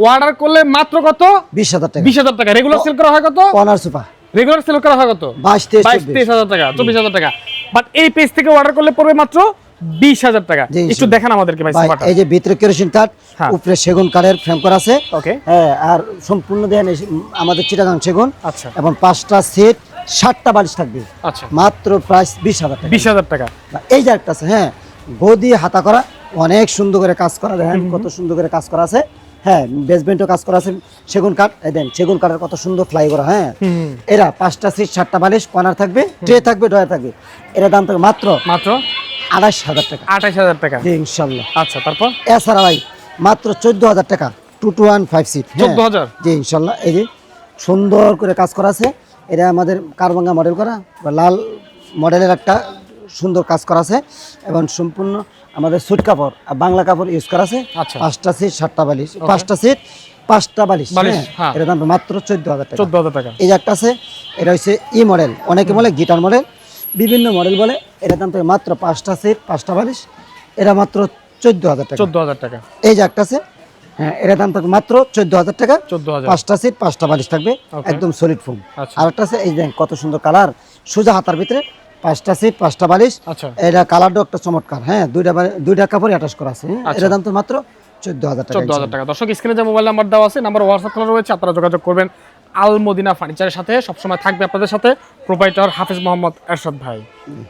Order করলে মাত্র কত? 20,000 টাকা। 20,000 টাকা। রেগুলার সেল করা হয় কত? কর্নার সোফা রেগুলার সেল করা হয় কত? 22-23,000 টাকা, 24,000 টাকা। বাট এই পেজ থেকে অর্ডার করলে পড়বে মাত্র 20,000 টাকা। একটু দেখান আমাদেরকে ভাই সোফাটা। এই যে ভিতরে কেরোসিন কাঠ, হ্যাঁ। উপরে সেগুন কাঠের ফ্রেম করা আছে। ওকে। হ্যাঁ, আর সম্পূর্ণ দেখেন আমাদের চিটাগাং সেগুন। আচ্ছা। এবং 5টা সেট 60টা বালিশ থাকবে। আচ্ছা। মাত্র প্রাইস 20,000 টাকা। 20,000 টাকা। এই যে একটা আছে, হ্যাঁ, গদি হাতা করা, অনেক সুন্দর করে কাজ করা, দেখেন কত সুন্দর করে কাজ করা আছে। হ্যাঁ, বেসমেন্টও কাজ করা আছে সেগুন কাঠ। এই দেন সেগুন কাঠের কত সুন্দর ফ্লাই করা। হ্যাঁ, এরা 5টা সিট 60টা বালিশ, কর্নার থাকবে, ট্রে থাকবে, ডয়ার থাকবে। এর দাম থাকবে মাত্র 28,000 টাকা। 28,000 টাকা। জি ইনশাআল্লাহ। আচ্ছা, তারপর এছাড়া ভাই মাত্র 14,000 টাকা 2-1-5 সিট। 14,000? জি ইনশাআল্লাহ। এই যে সুন্দর করে কাজ করা আছে, এটা আমাদের কারবাঙ্গা মডেল করা, লাল মডেলের একটা সুন্দর কাজ করা আছে এবং সম্পূর্ণ আমাদের সুট কাপড় আর বাংলা কাপড় ইউজ করা আছে। আচ্ছা। 5টা সিট 60টা বালিশ, 5টা সিট 5টা বালিশ। হ্যাঁ। এর দাম মাত্র 14,000 টাকা। 14,000 টাকা। এই যে একটা আছে, এটা হচ্ছে ই মডেল, অনেকে বলে গিটার মডেল, বিভিন্ন মডেল বলে। এটার দাম থেকে মাত্র 5টা সিট 5টা বালিশ, এটা মাত্র 14,000 টাকা। 14,000 টাকা। এই যে একটা আছে, হ্যাঁ, এটার দাম থাকবে মাত্র 14,000 টাকা। 14,000। 5টা সিট 5টা বালিশ থাকবে, একদম সলিড ফোম। আচ্ছা। আর একটা আছে, এই দেখেন কত সুন্দর কালার, সোজা হাতার ভিতরে 5টা সিট 5টা বালিশ। আচ্ছা। এটা কালারটাও একটা চমৎকার। হ্যাঁ, দুইটা কাপড় অ্যাটাচ করা আছে। এটার দাম তো মাত্র 14,000 টাকা। 14,000 টাকা। দর্শক স্ক্রিনে যে মোবাইল নাম্বার দেওয়া আছে, নাম্বার হোয়াটসঅ্যাপ খোলা রয়েছে, আপনারা যোগাযোগ করবেন। আল মদিনা ফার্নিচারের সাথে সবসময় থাকবে আপনাদের সাথে প্রোপাইটর হাফেজ মোহাম্মদ এরশাদ ভাই।